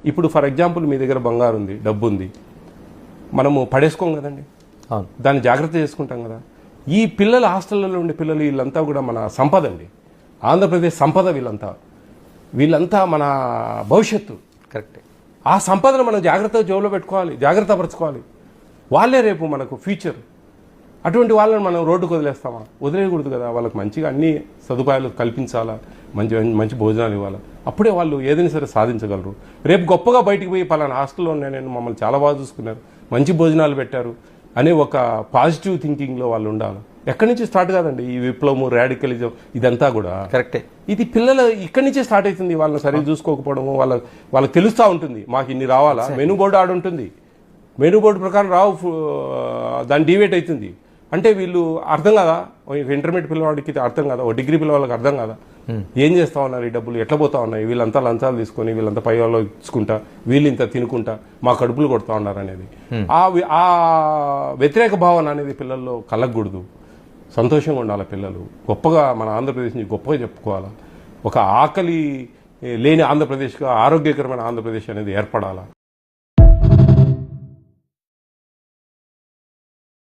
ఇప్పుడు for example మీ దగ్గర బంగారు ఉంది, డబ్బు ఉంది, మనము పడేసుకోం కదండి, దాన్ని జాగ్రత్త చేసుకుంటాం కదా. ఈ పిల్లలు హాస్టల్లో ఉండే పిల్లలు వీళ్ళంతా కూడా మన సంపద అండి, ఆంధ్రప్రదేశ్ సంపద. వీళ్ళంతా మన భవిష్యత్తు. కరెక్టే. ఆ సంపదను మనం జాగ్రత్తగా జోబులో పెట్టుకోవాలి, జాగ్రత్త పరచుకోవాలి. వాళ్ళే రేపు మనకు ఫ్యూచర్. అటువంటి వాళ్ళని మనం రోడ్డుకు వదిలేస్తామా? వదిలేయకూడదు కదా. వాళ్ళకి మంచిగా అన్ని సదుపాయాలు కల్పించాలా, మంచి మంచి భోజనాలు ఇవ్వాలి. అప్పుడే వాళ్ళు ఏదైనా సరే సాధించగలరు. రేపు గొప్పగా బయటికి పోయి పలానా హాస్టల్లో నేను మమ్మల్ని చాలా బాగా చూసుకున్నారు, మంచి భోజనాలు పెట్టారు అనే ఒక పాజిటివ్ థింకింగ్లో వాళ్ళు ఉండాలి. ఎక్కడి నుంచి స్టార్ట్ కాదండి ఈ విప్లవము, రాడికలిజం, ఇదంతా కూడా కరెక్టే. ఇది పిల్లలు ఇక్కడి నుంచే స్టార్ట్ అవుతుంది. వాళ్ళని సరిగ్గా చూసుకోకపోవడము, వాళ్ళకి తెలుస్తూ ఉంటుంది మాకు ఇన్ని రావాలా. మెనూ బోర్డు ఆడుంటుంది, మెనూ బోర్డు ప్రకారం రావు, దాని డివేట్ అవుతుంది. అంటే వీళ్ళు అర్థం కదా, ఇంటర్మీడియట్ పిల్లవాడికి అర్థం కదా, ఓ డిగ్రీ పిల్లవాళ్ళకి అర్థం కదా. ఏం చేస్తా ఉన్నారు, ఈ డబ్బులు ఎట్లా పోతా ఉన్నాయి, వీళ్ళంతా లంచాలు తీసుకొని వీళ్ళంతా పై వాళ్ళు ఇచ్చుకుంటా, వీళ్ళు ఇంత తినుకుంటా మా కడుపులు కొడుతూ ఉన్నారు అనేది ఆ వ్యతిరేక భావన అనేది పిల్లల్లో కలగకూడదు. సంతోషంగా ఉండాలి పిల్లలు. గొప్పగా మన ఆంధ్రప్రదేశ్ నుంచి గొప్పగా చెప్పుకోవాలా. ఒక ఆకలి లేని ఆంధ్రప్రదేశ్గా ఆరోగ్యకరమైన ఆంధ్రప్రదేశ్ అనేది ఏర్పడాలా.